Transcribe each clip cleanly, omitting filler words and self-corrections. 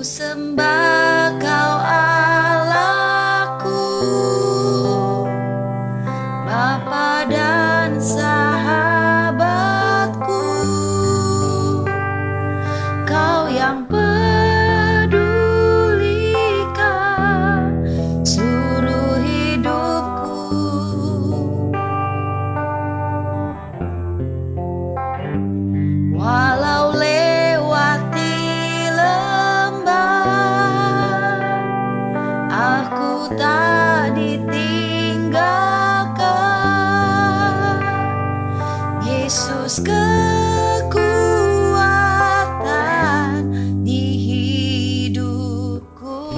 sembah Kau Allahku, Bapa dan sahabatku, Kau yang pedulikan seluruh hidupku. Walau lewati lembah, aku tak ditinggalkan. Yesus kekuatan di hidupku.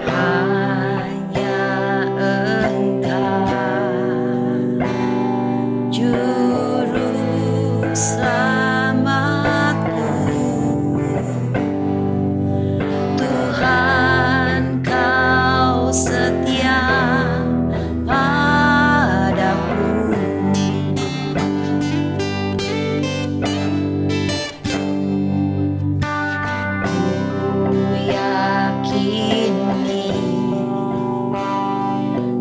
Hanya Engkau juru selamatku, Tuhan Kau setia padaku. Ku yakini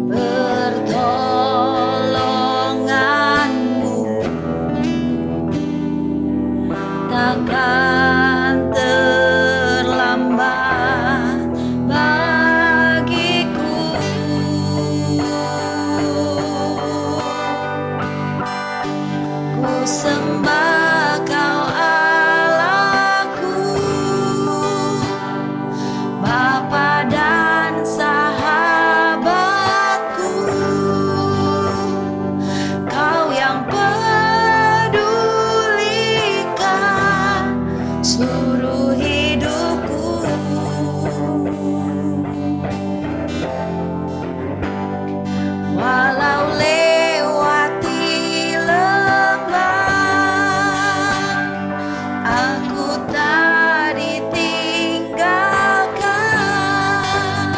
pertolongan-Mu takkan terlambat bagiku. Ku sembah Kau Allahku, Bapa dan sahabatku, Kau yang pedulikan seluruh hidupku. Walau lewati lembah, aku tak ditinggalkan.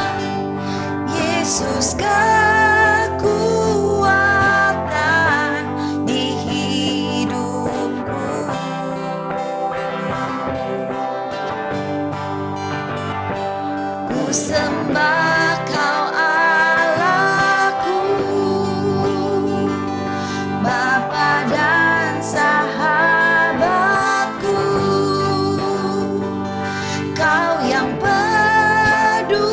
Yesus kekuatan di hidupku. Ku sembah Kau Allahku, Bapa dan sahabatku, Kau yang pedulikan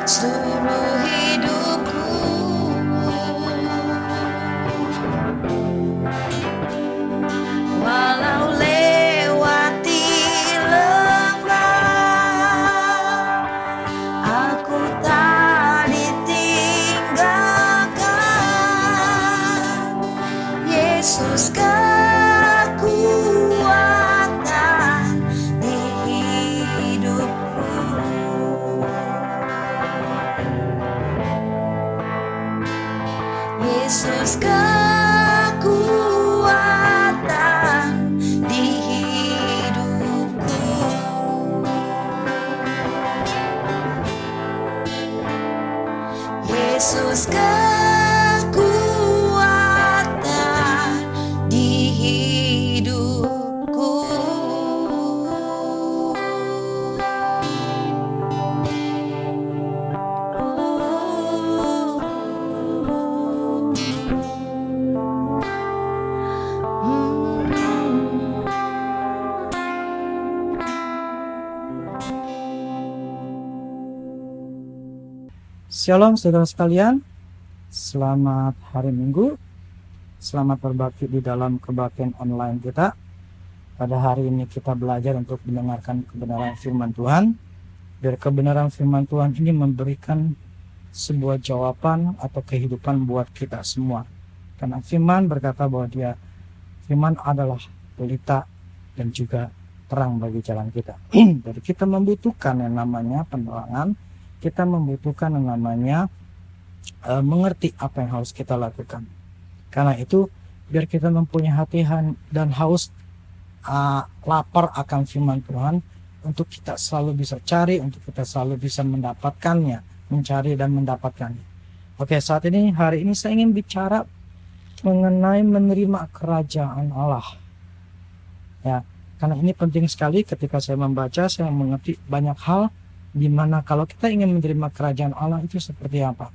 seluruh hidupku. Walau lewati lembah, aku tak ditinggalkan. Yesus kekuatan di hidupku. Yesus kekuatan di hidupku. Yesus kekuatan di hidupku. Shalom saudara sekalian, selamat hari Minggu, selamat berbakti di dalam kebaktian online kita. Pada hari ini kita belajar untuk mendengarkan kebenaran firman Tuhan. Biar kebenaran firman Tuhan ini memberikan sebuah jawaban atau kehidupan buat kita semua. Karena firman berkata bahwa firman adalah pelita dan juga terang bagi jalan kita. Jadi kita membutuhkan yang namanya penerangan. Kita membutuhkan yang namanya mengerti apa yang harus kita lakukan. Karena itu biar kita mempunyai hati dan haus lapar akan firman Tuhan, untuk kita selalu bisa cari, untuk kita selalu bisa mendapatkannya, mencari dan mendapatkannya. Oke, saat ini, hari ini saya ingin bicara mengenai menerima kerajaan Allah. Ya, karena ini penting sekali. Ketika saya membaca, saya mengerti banyak hal di mana kalau kita ingin menerima kerajaan Allah itu seperti apa.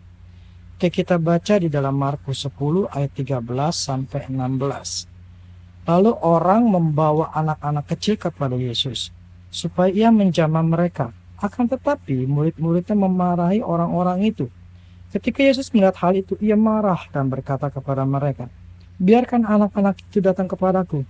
Oke, kita baca di dalam Markus 10 ayat 13 sampai 16. Lalu orang membawa anak-anak kecil kepada Yesus supaya ia menjamah mereka. Akan tetapi murid-muridnya memarahi orang-orang itu. Ketika Yesus melihat hal itu, ia marah dan berkata kepada mereka, "Biarkan anak-anak itu datang kepadaku.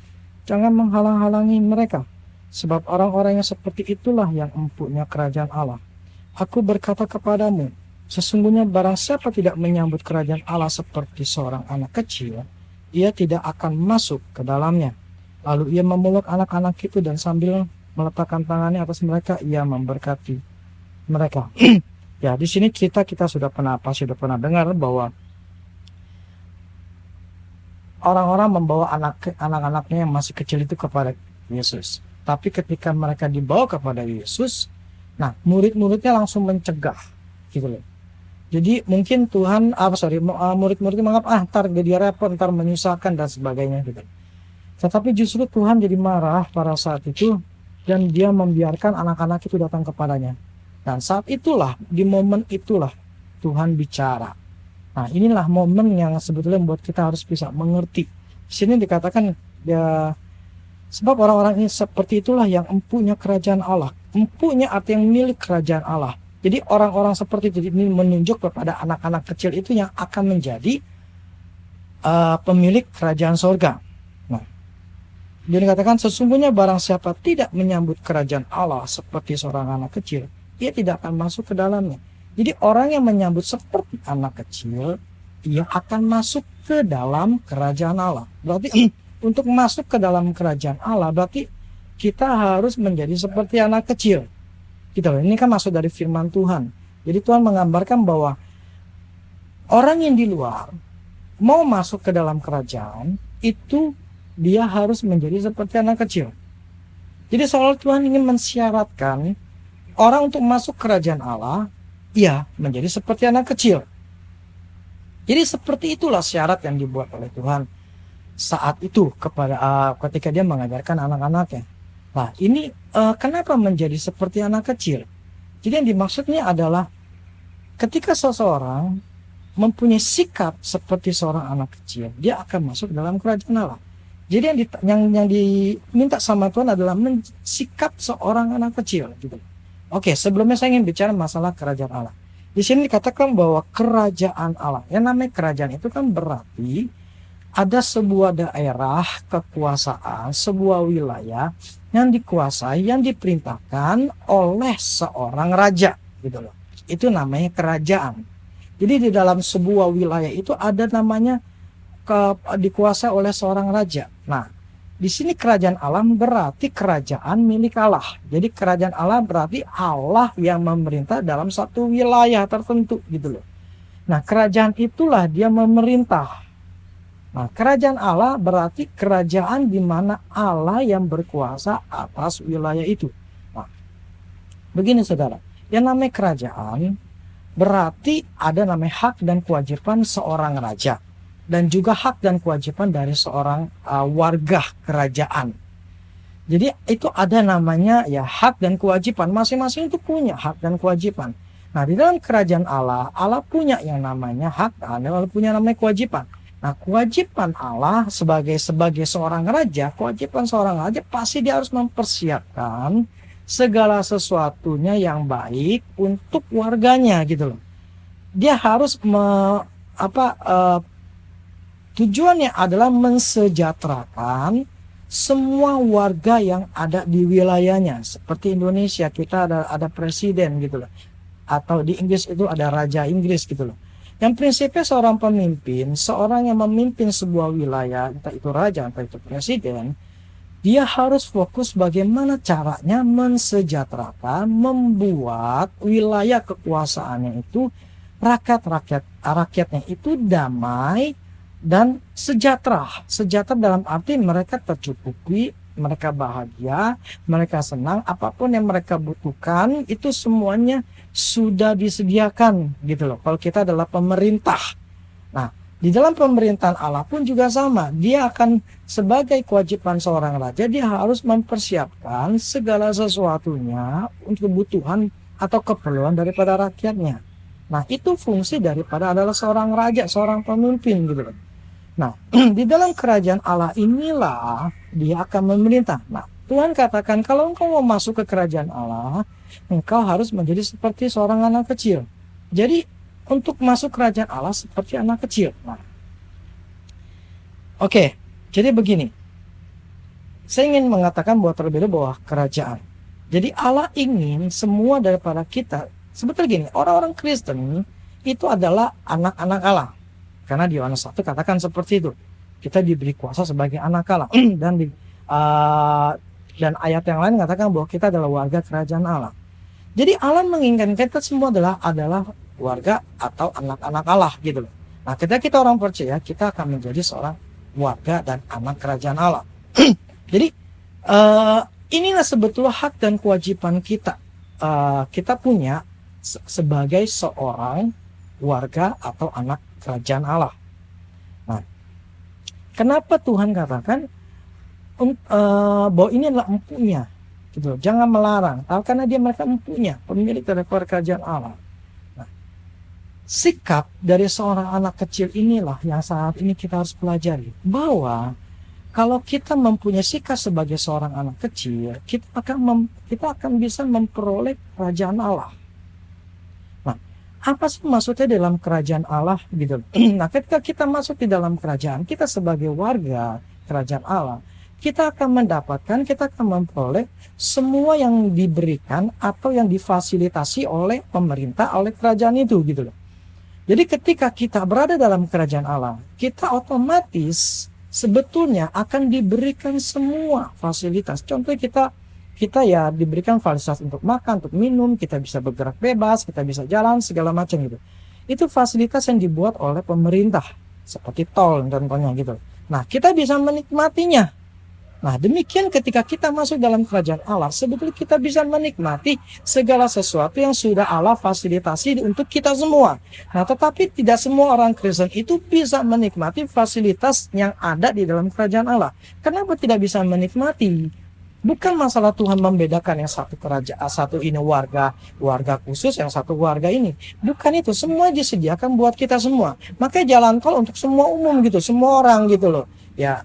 Jangan menghalang-halangi mereka, sebab orang-orang yang seperti itulah yang empuknya kerajaan Allah. Aku berkata kepadamu, sesungguhnya barang siapa tidak menyambut kerajaan Allah seperti seorang anak kecil, ia tidak akan masuk ke dalamnya." Lalu ia memeluk anak-anak itu dan sambil meletakkan tangannya atas mereka, ia memberkati mereka. Ya, di sini kita sudah pernah dengar bahwa orang-orang membawa anak-anaknya yang masih kecil itu kepada Yesus. Tapi ketika mereka dibawa kepada Yesus, nah murid-muridnya langsung mencegah, gitu loh. Jadi mungkin Tuhan, murid-muridnya menganggap, ntar dia repot, ntar menyusahkan dan sebagainya gitu. Tetapi justru Tuhan jadi marah pada saat itu dan dia membiarkan anak-anak itu datang kepadanya. Dan saat itulah, di momen itulah Tuhan bicara. Nah, inilah momen yang sebetulnya membuat kita harus bisa mengerti. Di sini dikatakan ya, sebab orang-orang ini seperti itulah yang empunya kerajaan Allah. Empunya arti yang milik kerajaan Allah. Jadi orang-orang seperti itu ini menunjuk kepada anak-anak kecil itu yang akan menjadi pemilik kerajaan sorga. Nah, dia dikatakan sesungguhnya barang siapa tidak menyambut kerajaan Allah seperti seorang anak kecil, ia tidak akan masuk ke dalamnya. Jadi orang yang menyambut seperti anak kecil, ia akan masuk ke dalam kerajaan Allah. Berarti untuk masuk ke dalam kerajaan Allah, berarti kita harus menjadi seperti anak kecil. Gitu. Ini kan masuk dari firman Tuhan. Jadi Tuhan menggambarkan bahwa orang yang di luar mau masuk ke dalam kerajaan, itu dia harus menjadi seperti anak kecil. Jadi seolah Tuhan ingin mensyaratkan orang untuk masuk kerajaan Allah, ia menjadi seperti anak kecil. Jadi seperti itulah syarat yang dibuat oleh Tuhan saat itu ketika dia mengajarkan anak-anaknya. Nah, ini kenapa menjadi seperti anak kecil? Jadi yang dimaksudnya adalah ketika seseorang mempunyai sikap seperti seorang anak kecil, dia akan masuk dalam kerajaan Allah. Jadi yang diminta sama Tuhan adalah sikap seorang anak kecil, gitu. Oke, sebelumnya saya ingin bicara masalah kerajaan Allah. Di sini dikatakan bahwa kerajaan Allah, yang namanya kerajaan itu kan berarti ada sebuah daerah kekuasaan, sebuah wilayah yang dikuasai, yang diperintahkan oleh seorang raja, gitu loh. Itu namanya kerajaan. Jadi di dalam sebuah wilayah itu ada namanya dikuasai oleh seorang raja. Nah, di sini kerajaan Allah berarti kerajaan milik Allah. Jadi kerajaan Allah berarti Allah yang memerintah dalam satu wilayah tertentu, gitu loh. Nah, kerajaan itulah dia memerintah. Nah, kerajaan Allah berarti kerajaan di mana Allah yang berkuasa atas wilayah itu. Nah, begini saudara, yang namanya kerajaan berarti ada namanya hak dan kewajiban seorang raja. Dan juga hak dan kewajiban dari seorang warga kerajaan. Jadi itu ada namanya ya hak dan kewajiban. Masing-masing itu punya hak dan kewajiban. Nah, di dalam kerajaan Allah, Allah punya yang namanya hak, Allah punya namanya kewajiban. Nah, kewajiban Allah sebagai seorang raja, kewajiban seorang raja pasti dia harus mempersiapkan segala sesuatunya yang baik untuk warganya, gitu loh. Dia harus tujuannya adalah mensejahterakan semua warga yang ada di wilayahnya. Seperti Indonesia, kita ada presiden, gitu loh. Atau di Inggris itu ada raja Inggris, gitu loh. Yang prinsipnya seorang pemimpin, seorang yang memimpin sebuah wilayah, entah itu raja, entah itu presiden, dia harus fokus bagaimana caranya mensejahterakan, membuat wilayah kekuasaannya itu rakyatnya itu damai dan sejahtera. Sejahtera dalam arti mereka tercukupi, mereka bahagia, mereka senang, apapun yang mereka butuhkan itu semuanya sudah disediakan gitu loh. Kalau kita adalah pemerintah. Nah, di dalam pemerintahan Allah pun juga sama. Dia akan sebagai kewajiban seorang raja, dia harus mempersiapkan segala sesuatunya untuk kebutuhan atau keperluan daripada rakyatnya. Nah, itu fungsi daripada adalah seorang raja, seorang pemimpin gitu loh. Nah, di dalam kerajaan Allah inilah dia akan memerintah. Nah, Tuhan katakan kalau engkau mau masuk ke kerajaan Allah, engkau harus menjadi seperti seorang anak kecil. Jadi, untuk masuk kerajaan Allah seperti anak kecil. Nah, oke, jadi begini. Saya ingin mengatakan bahwa terlebih dahulu bahwa kerajaan. Jadi Allah ingin semua daripada kita. Sebetulnya gini, orang-orang Kristen itu adalah anak-anak Allah. Karena di Yohanes 1 katakan seperti itu. Kita diberi kuasa sebagai anak Allah. Dan ayat yang lain katakan bahwa kita adalah warga kerajaan Allah. Jadi Allah menginginkan kita semua adalah warga atau anak-anak Allah gitu loh. Nah, ketika kita orang percaya, kita akan menjadi seorang warga dan anak kerajaan Allah. Jadi inilah sebetulnya hak dan kewajiban kita. Kita punya sebagai seorang warga atau anak kerajaan Allah. Nah, kenapa Tuhan katakan bahwa ini adalah empunya, gitu. Jangan melarang, karena mereka empunya, pemilik daripada kerajaan Allah. Nah, sikap dari seorang anak kecil inilah yang saat ini kita harus pelajari, bahwa kalau kita mempunyai sikap sebagai seorang anak kecil, kita akan bisa memperoleh kerajaan Allah. Nah, apa sih maksudnya dalam kerajaan Allah gitu? Nah, ketika kita masuk di dalam kerajaan, kita sebagai warga kerajaan Allah, kita akan memperoleh semua yang diberikan atau yang difasilitasi oleh pemerintah, oleh kerajaan itu gitu loh. Jadi ketika kita berada dalam kerajaan Allah, kita otomatis sebetulnya akan diberikan semua fasilitas. Contohnya kita ya diberikan fasilitas untuk makan, untuk minum, kita bisa bergerak bebas, kita bisa jalan segala macam gitu. Itu fasilitas yang dibuat oleh pemerintah seperti tol contohnya gitu. Nah, kita bisa menikmatinya. Nah, demikian ketika kita masuk dalam kerajaan Allah, sebetulnya kita bisa menikmati segala sesuatu yang sudah Allah fasilitasi untuk kita semua. Nah, tetapi tidak semua orang Kristen itu bisa menikmati fasilitas yang ada di dalam kerajaan Allah. Kenapa tidak bisa menikmati? Bukan masalah Tuhan membedakan yang satu kerajaan, satu ini warga khusus, yang satu warga ini. Bukan itu, semua disediakan buat kita semua. Makanya jalan tol untuk semua umum gitu, semua orang gitu loh. Ya.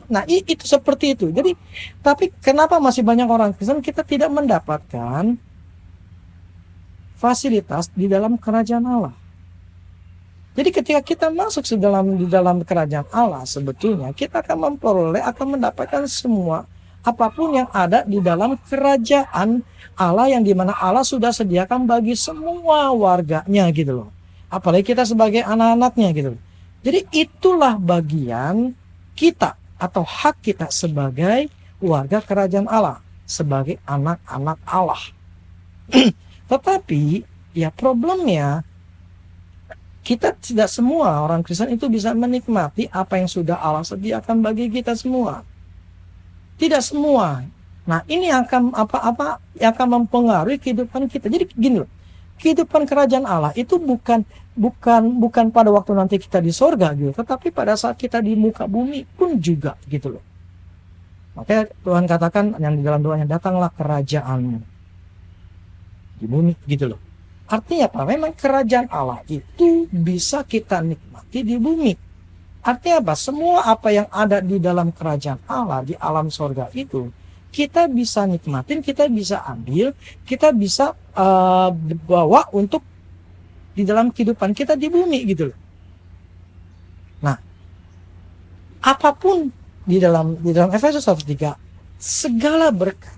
Nah, itu seperti itu. Jadi, tapi kenapa masih banyak orang Kristen kita tidak mendapatkan fasilitas di dalam kerajaan Allah? Jadi ketika kita masuk di dalam kerajaan Allah, sebetulnya kita akan mendapatkan semua apapun yang ada di dalam kerajaan Allah, yang dimana Allah sudah sediakan bagi semua warganya gitu loh. Apalagi kita sebagai anak-anaknya gitu loh. Jadi itulah bagian kita atau hak kita sebagai warga kerajaan Allah, sebagai anak-anak Allah. Tetapi ya problemnya, kita tidak semua orang Kristen itu bisa menikmati apa yang sudah Allah sediakan bagi kita semua. Tidak semua. Nah, ini akan yang akan mempengaruhi kehidupan kita. Jadi gini loh, kehidupan kerajaan Allah itu bukan pada waktu nanti kita di sorga gitu, tetapi pada saat kita di muka bumi pun juga gitu loh. Makanya Tuhan katakan yang di dalam doanya, datanglah kerajaanmu di bumi gitu loh. Artinya apa? Memang kerajaan Allah itu bisa kita nikmati di bumi. Artinya apa? Semua apa yang ada di dalam kerajaan Allah, di alam sorga itu, kita bisa nikmatin, kita bisa ambil, kita bisa bawa untuk di dalam kehidupan kita di bumi gitu loh. Nah, apapun di dalam Efesus 1:3, segala berkat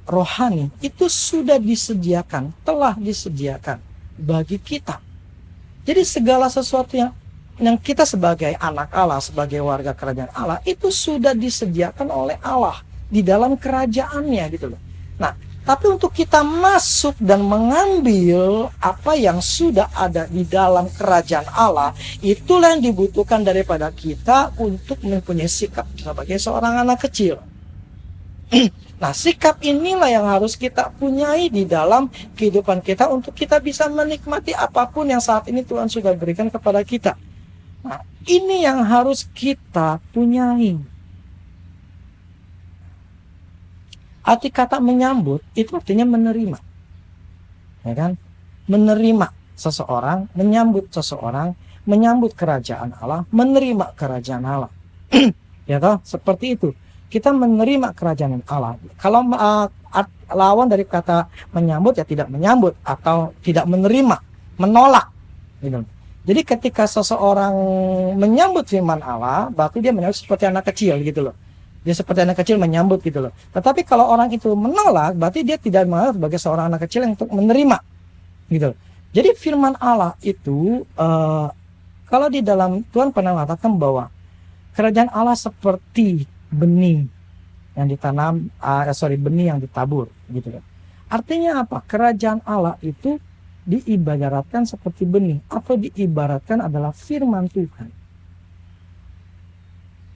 rohani itu sudah disediakan, telah disediakan bagi kita. Jadi segala sesuatu yang kita sebagai anak Allah, sebagai warga kerajaan Allah, itu sudah disediakan oleh Allah di dalam kerajaannya gitu loh. Nah, tapi untuk kita masuk dan mengambil apa yang sudah ada di dalam kerajaan Allah, itulah yang dibutuhkan daripada kita untuk mempunyai sikap sebagai seorang anak kecil. Nah, sikap inilah yang harus kita punyai di dalam kehidupan kita untuk kita bisa menikmati apapun yang saat ini Tuhan sudah berikan kepada kita. Nah, ini yang harus kita punyai. Arti kata menyambut itu artinya menerima. Ya kan? Menerima seseorang, menyambut seseorang, menyambut kerajaan Allah, menerima kerajaan Allah. Ya toh, seperti itu. Kita menerima kerajaan Allah. Kalau lawan dari kata menyambut ya tidak menyambut atau tidak menerima, menolak. Gitu. Jadi ketika seseorang menyambut firman Allah, berarti dia menyambut seperti anak kecil gitu loh. Dia seperti anak kecil menyambut gitu loh. Tetapi kalau orang itu menolak, berarti dia tidak menolak sebagai seorang anak kecil yang untuk menerima gitu loh. Jadi firman Allah itu kalau di dalam Tuhan pernah mengatakan bahwa kerajaan Allah seperti benih yang ditanam, benih yang ditabur gitu kan. Artinya apa? Kerajaan Allah itu diibaratkan seperti benih atau diibaratkan adalah firman Tuhan.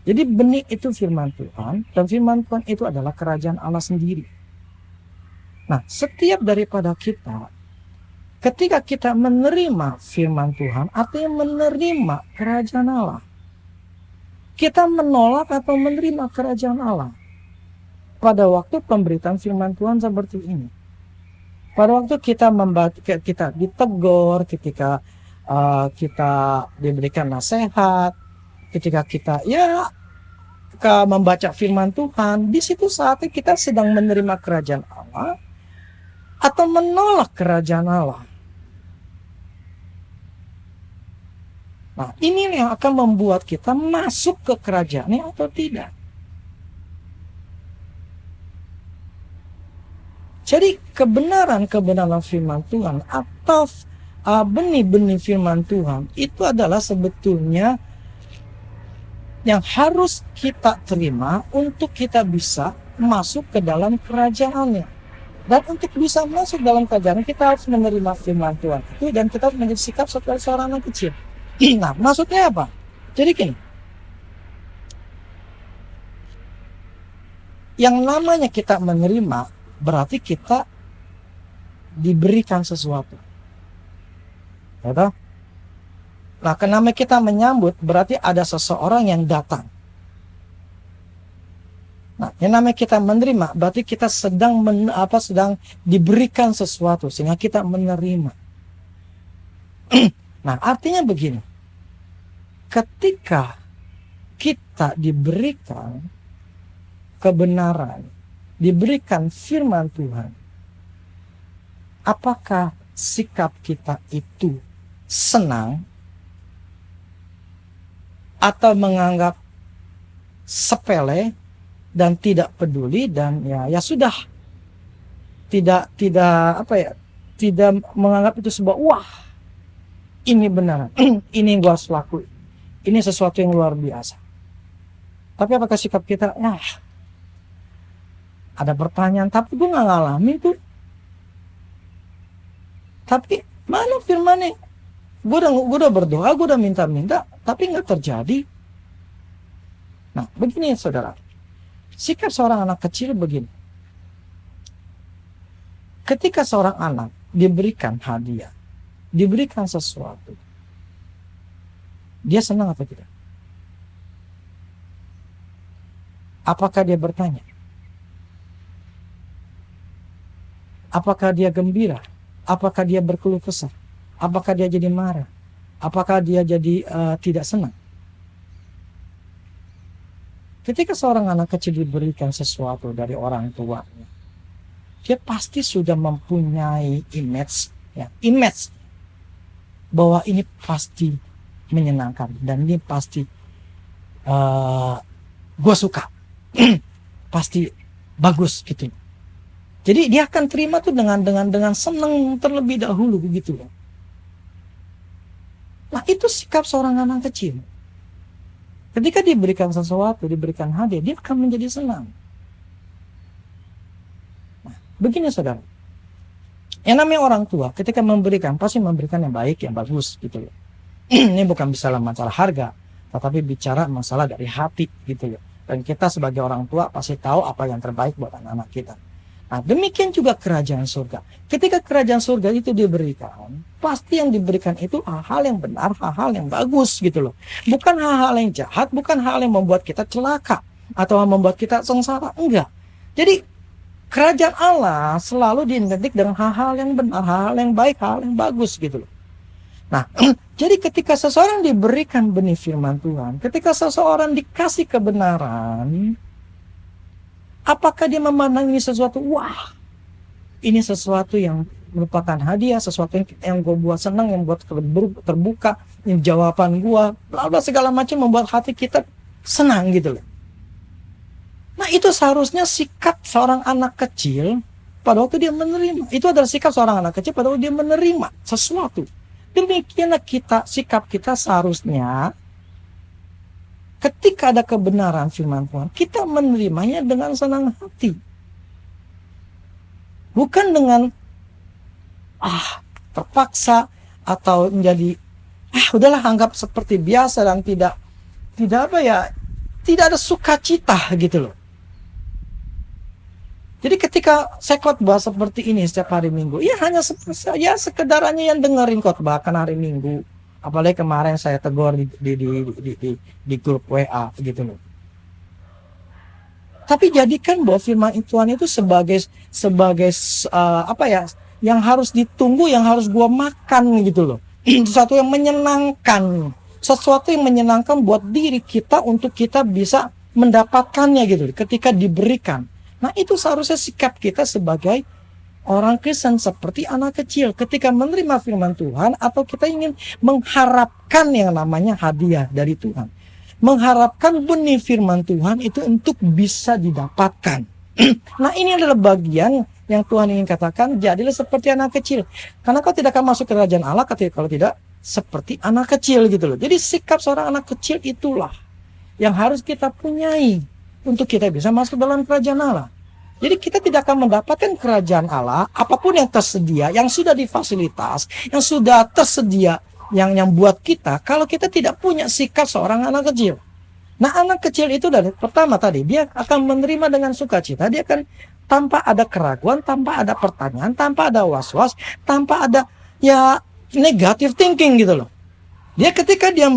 Jadi benih itu firman Tuhan dan firman Tuhan itu adalah kerajaan Allah sendiri. Nah, setiap daripada kita ketika kita menerima firman Tuhan artinya menerima kerajaan Allah. Kita menolak atau menerima kerajaan Allah pada waktu pemberitaan firman Tuhan seperti ini. Pada waktu kita kita ditegur, ketika kita diberikan nasihat, ketika kita membaca firman Tuhan, di situ saatnya kita sedang menerima kerajaan Allah atau menolak kerajaan Allah. Nah, ini yang akan membuat kita masuk ke kerajaannya atau tidak. Jadi kebenaran firman Tuhan atau benih-benih firman Tuhan itu adalah sebetulnya yang harus kita terima untuk kita bisa masuk ke dalam kerajaannya. Dan untuk bisa masuk dalam kerajaan kita harus menerima firman Tuhan itu dan kita harus menjadi sikap seperti seorang anak kecil. Nah, maksudnya apa? Jadi gini, yang namanya kita menerima berarti kita diberikan sesuatu. Ya toh? Nah, kenapa kita menyambut berarti ada seseorang yang datang. Nah, yang namanya kita menerima berarti kita sedang diberikan sesuatu sehingga kita menerima. Nah, artinya begini. Ketika kita diberikan kebenaran, diberikan firman Tuhan, apakah sikap kita itu senang atau menganggap sepele dan tidak peduli dan ya sudah tidak menganggap itu sebuah wah ini benar ini yang gue harus lakuin, ini sesuatu yang luar biasa. Tapi apakah sikap kita ada pertanyaan, tapi gue gak ngalamin tuh, tapi mana firmannya? Gue udah berdoa, gue udah minta-minta, tapi gak terjadi. Nah, begini saudara, sikap seorang anak kecil begini. Ketika seorang anak diberikan hadiah, diberikan sesuatu, dia senang atau tidak? Apakah dia bertanya? Apakah dia gembira? Apakah dia berkeluh kesah? Apakah dia jadi marah? Apakah dia jadi tidak senang? Ketika seorang anak kecil diberikan sesuatu dari orang tuanya, dia pasti sudah mempunyai image bahwa ini pasti menyenangkan dan ini pasti gue suka, pasti bagus gitu. Jadi dia akan terima tuh dengan senang terlebih dahulu begitu. Nah, itu sikap seorang anak kecil. Ketika diberikan sesuatu, diberikan hadiah, dia akan menjadi senang. Nah, begini saudara, yang namanya orang tua ketika memberikan pasti memberikan yang baik, yang bagus gitu loh. Ini bukan bicara masalah harga, tetapi bicara masalah dari hati gitu loh. Dan kita sebagai orang tua pasti tahu apa yang terbaik buat anak-anak kita. Nah, demikian juga kerajaan surga. Ketika kerajaan surga itu diberikan, pasti yang diberikan itu hal-hal yang benar, hal-hal yang bagus gitu loh. Bukan hal-hal yang jahat, bukan hal yang membuat kita celaka atau membuat kita sengsara. Enggak. Jadi kerajaan Allah selalu diidentik dengan hal-hal yang benar, hal-hal yang baik, hal yang bagus gitu loh. Nah, jadi ketika seseorang diberikan benih firman Tuhan, ketika seseorang dikasih kebenaran, apakah dia memandang ini sesuatu, wah, ini sesuatu yang merupakan hadiah, sesuatu yang gue buat senang, yang buat terbuka, yang jawaban gue, bla bla segala macam membuat hati kita senang gitu loh. Nah, itu seharusnya sikap seorang anak kecil pada waktu dia menerima. Itu adalah sikap seorang anak kecil pada waktu dia menerima sesuatu. Demikianlah sikap kita seharusnya ketika ada kebenaran firman Tuhan, kita menerimanya dengan senang hati. Bukan dengan terpaksa atau menjadi udahlah anggap seperti biasa dan tidak tidak ada sukacita gitu loh. Jadi ketika saya khotbah seperti ini setiap hari Minggu, ya hanya sekedar hanya yang dengerin khotbah kan hari Minggu. Apalagi kemarin saya tegur di grup WA gitu loh. Tapi jadikan bahwa firman Tuhan itu sebagai yang harus ditunggu, yang harus gua makan gitu loh. Sesuatu yang menyenangkan, sesuatu yang menyenangkan buat diri kita untuk kita bisa mendapatkannya gitu loh, ketika diberikan. Nah, itu seharusnya sikap kita sebagai orang Kristen seperti anak kecil ketika menerima firman Tuhan atau kita ingin mengharapkan yang namanya hadiah dari Tuhan. Mengharapkan benih firman Tuhan itu untuk bisa didapatkan. Nah, ini adalah bagian yang Tuhan ingin katakan, jadilah seperti anak kecil. Karena kau tidak akan masuk ke kerajaan Allah kalau tidak seperti anak kecil gitu loh. Jadi sikap seorang anak kecil itulah yang harus kita punyai untuk kita bisa masuk dalam kerajaan Allah. Jadi kita tidak akan mendapatkan kerajaan Allah apapun yang tersedia, yang sudah difasilitas, yang sudah tersedia, yang buat kita kalau kita tidak punya sikap seorang anak kecil. Nah, anak kecil itu dari pertama tadi dia akan menerima dengan sukacita, dia akan tanpa ada keraguan, tanpa ada pertanyaan, tanpa ada was-was, tanpa ada negative thinking gitu loh. Dia ketika dia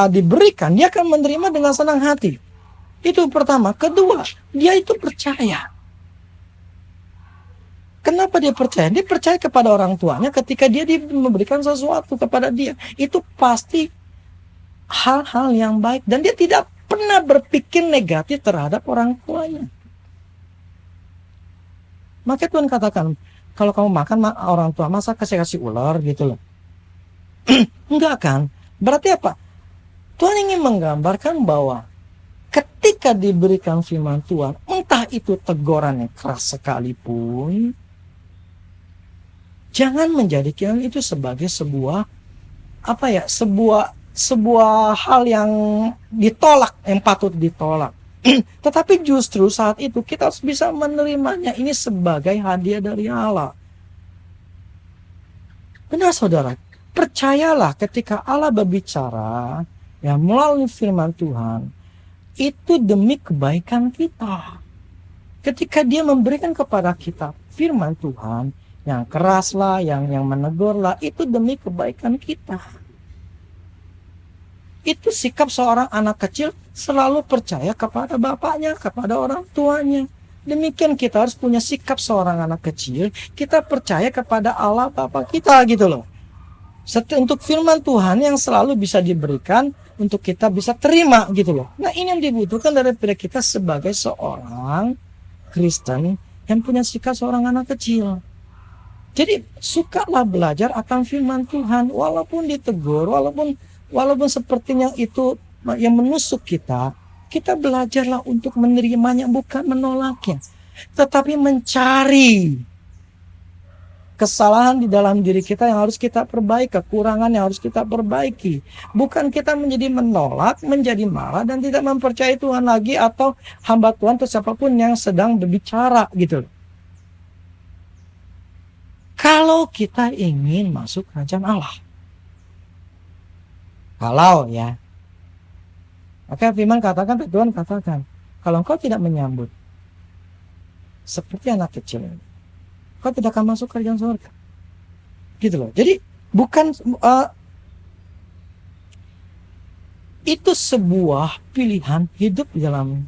diberikan, dia akan menerima dengan senang hati. Itu pertama. Kedua, dia itu percaya. Kenapa dia percaya? Dia percaya kepada orang tuanya ketika dia memberikan sesuatu kepada dia. Itu pasti hal-hal yang baik. Dan dia tidak pernah berpikir negatif terhadap orang tuanya. Maka Tuhan katakan, kalau kamu makan orang tua, masa kasih ular gitu loh. Enggak kan? Berarti apa? Tuhan ingin menggambarkan bahwa ketika diberikan firman Tuhan, entah itu teguran yang keras sekalipun, jangan menjadikan itu sebagai sebuah hal yang ditolak, yang patut ditolak. Tetapi justru saat itu kita harus bisa menerimanya ini sebagai hadiah dari Allah. Benar saudara, percayalah ketika Allah berbicara melalui firman Tuhan, itu demi kebaikan kita. Ketika dia memberikan kepada kita firman Tuhan yang keras lah, yang menegur lah, itu demi kebaikan kita. Itu sikap seorang anak kecil selalu percaya kepada bapaknya, kepada orang tuanya. Demikian kita harus punya sikap seorang anak kecil, kita percaya kepada Allah Bapa kita gitu loh. Untuk firman Tuhan yang selalu bisa diberikan untuk kita bisa terima gitu loh. Nah, ini yang dibutuhkan daripada kita sebagai seorang Kristen yang punya sikap seorang anak kecil. Jadi sukalah belajar akan firman Tuhan, walaupun ditegur, walaupun sepertinya itu yang menusuk kita, kita belajarlah untuk menerimanya, bukan menolaknya, tetapi mencari kesalahan di dalam diri kita yang harus kita perbaiki, kekurangan yang harus kita perbaiki. Bukan kita menjadi menolak, menjadi marah, dan tidak mempercayai Tuhan lagi atau hamba Tuhan atau siapapun yang sedang berbicara gitu. Kalau kita ingin masuk kerajaan Allah. Kalau Maka firman katakan, Tuhan katakan, kalau engkau tidak menyambut seperti anak kecil ini, kau tidak akan masuk kerajaan surga. Gitu loh. Jadi bukan itu sebuah pilihan hidup di dalam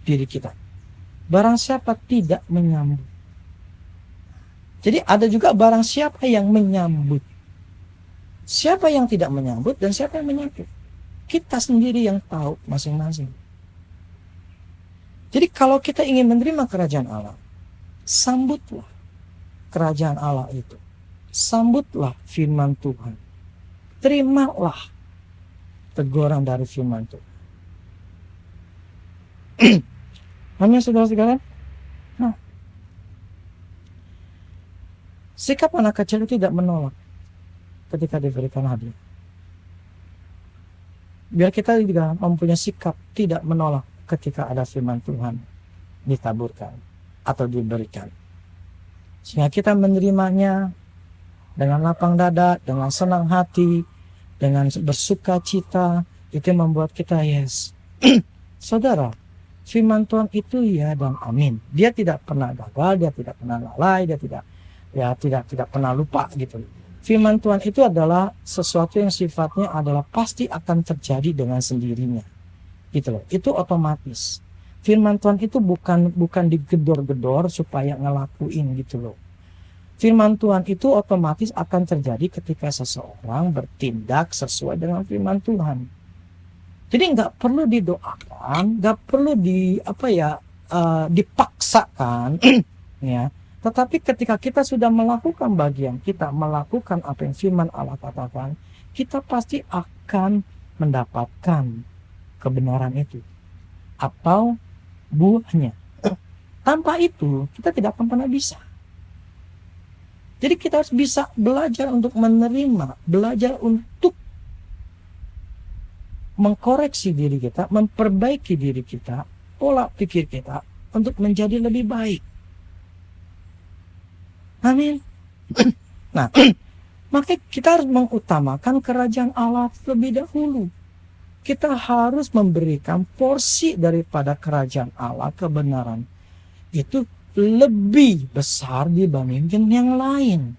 diri kita. Barang siapa tidak menyambut. Jadi ada juga barang siapa yang menyambut. Siapa yang tidak menyambut dan siapa yang menyambut. Kita sendiri yang tahu masing-masing. Jadi kalau kita ingin menerima kerajaan Allah, sambutlah kerajaan Allah itu. Sambutlah firman Tuhan. Terimalah teguran dari firman Tuhan. Amin, saudara sekalian. Nah, sikap anak kecil itu tidak menolak ketika diberikan hadiah. Biar kita juga mempunyai sikap tidak menolak ketika ada firman Tuhan ditaburkan atau diberikan. Sehingga kita menerimanya dengan lapang dada, dengan senang hati, dengan bersuka cita. Itu membuat kita yes. Saudara, firman Tuhan itu ya dan amin. Dia tidak pernah gagal, dia tidak pernah lalai, dia tidak pernah lupa gitu. Firman Tuhan itu adalah sesuatu yang sifatnya adalah pasti akan terjadi dengan sendirinya. Gitu loh. Itu otomatis. Firman Tuhan itu bukan digedor-gedor supaya ngelakuin gitu loh. Firman Tuhan itu otomatis akan terjadi ketika seseorang bertindak sesuai dengan firman Tuhan. Jadi nggak perlu didoakan, nggak perlu dipaksakan, ya. Tetapi ketika kita sudah melakukan bagian kita, melakukan apa yang firman Allah katakan, kita pasti akan mendapatkan kebenaran itu atau buahnya. Tanpa itu kita tidak akan pernah bisa. Jadi kita harus bisa belajar untuk menerima, belajar untuk mengkoreksi diri kita, memperbaiki diri kita, pola pikir kita untuk menjadi lebih baik. Amin. Nah, maka kita harus mengutamakan kerajaan Allah terlebih dahulu. Kita harus memberikan porsi daripada kerajaan Allah, kebenaran itu lebih besar dibandingkan yang lain.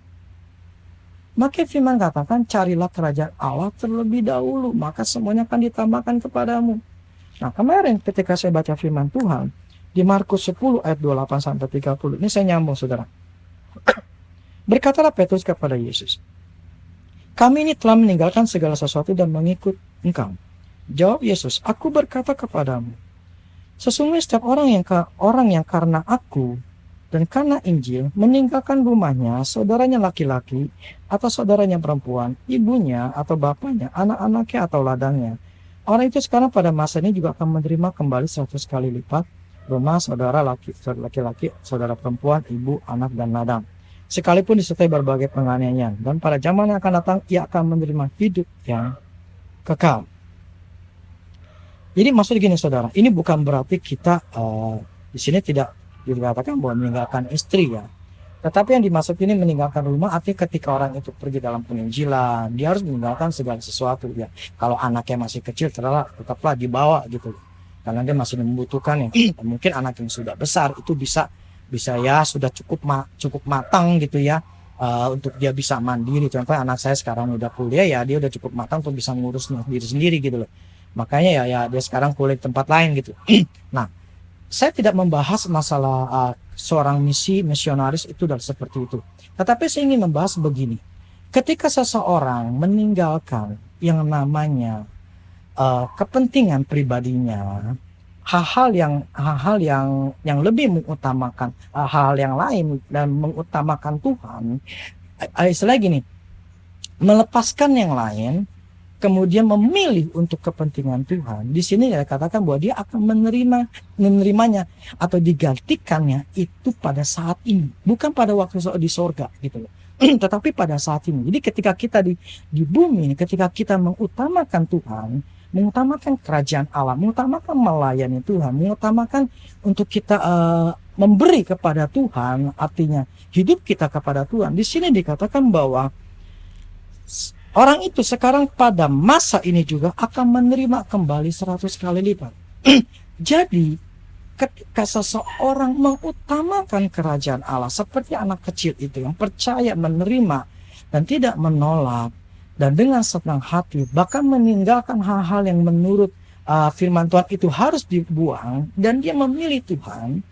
Maka firman katakan, carilah kerajaan Allah terlebih dahulu, maka semuanya akan ditambahkan kepadamu. Nah, kemarin ketika saya baca firman Tuhan di Markus 10 ayat 28 sampai 30, ini saya nyambung saudara. Berkatalah Petrus kepada Yesus, kami ini telah meninggalkan segala sesuatu dan mengikut engkau. Jawab Yesus, aku berkata kepadamu, sesungguhnya setiap orang yang karena aku dan karena Injil meninggalkan rumahnya, saudaranya laki-laki atau saudaranya perempuan, ibunya atau bapaknya, anak-anaknya atau ladangnya, orang itu sekarang pada masa ini juga akan menerima kembali 100 kali lipat rumah, saudara laki-laki, saudara perempuan, ibu, anak, dan ladang, sekalipun disertai berbagai penganiayaan. Dan pada zaman yang akan datang, ia akan menerima hidup yang kekal. Jadi maksud gini saudara, ini bukan berarti kita di sini tidak dikatakan bahwa meninggalkan istri ya. Tetapi yang dimaksud ini meninggalkan rumah, artinya ketika orang itu pergi dalam penginjilan, dia harus meninggalkan segala sesuatu ya. Kalau anaknya masih kecil, tetaplah dibawa gitu. Karena dia masih membutuhkan ya. Mungkin anak yang sudah besar itu bisa ya sudah cukup matang gitu ya, untuk dia bisa mandiri. Contohnya anak saya sekarang udah kuliah ya, dia udah cukup matang untuk bisa ngurus diri sendiri gitu loh. Makanya ya dia sekarang kuliah di tempat lain gitu. Nah, saya tidak membahas masalah seorang misionaris itu dan seperti itu. Tetapi saya ingin membahas begini. Ketika seseorang meninggalkan yang namanya kepentingan pribadinya, hal-hal yang lebih mengutamakan hal yang lain dan mengutamakan Tuhan, istilah gini, melepaskan yang lain, kemudian memilih untuk kepentingan Tuhan. Di sini dia katakan bahwa dia akan menerimanya atau digantikannya itu pada saat ini, bukan pada waktu di sorga gitu loh. Tetapi pada saat ini. Jadi ketika kita di bumi ini, ketika kita mengutamakan Tuhan, mengutamakan kerajaan Allah, mengutamakan melayani Tuhan, mengutamakan untuk kita memberi kepada Tuhan, artinya hidup kita kepada Tuhan. Di sini dikatakan bahwa orang itu sekarang pada masa ini juga akan menerima kembali 100 kali lipat. Jadi ketika seseorang mengutamakan kerajaan Allah seperti anak kecil itu yang percaya, menerima dan tidak menolak, dan dengan senang hati bahkan meninggalkan hal-hal yang menurut firman Tuhan itu harus dibuang, dan dia memilih Tuhan,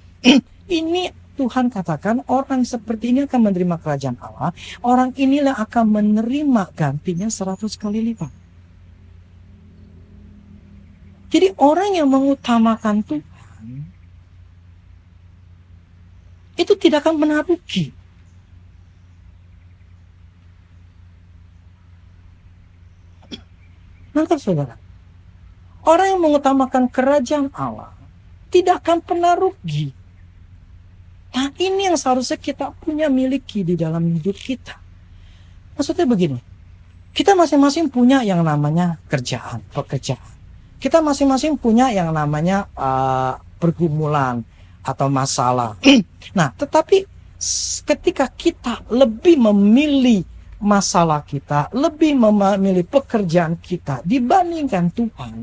ini Tuhan katakan orang seperti ini akan menerima kerajaan Allah. Orang inilah akan menerima gantinya 100 kali lipat. Jadi orang yang mengutamakan Tuhan itu tidak akan pernah rugi. Nangkap saudara? Orang yang mengutamakan kerajaan Allah tidak akan pernah rugi. Nah, ini yang seharusnya kita punya miliki di dalam hidup kita. Maksudnya begini, kita masing-masing punya yang namanya pekerjaan. Kita masing-masing punya yang namanya pergumulan atau masalah. Nah, tetapi ketika kita lebih memilih masalah kita, lebih memilih pekerjaan kita dibandingkan Tuhan,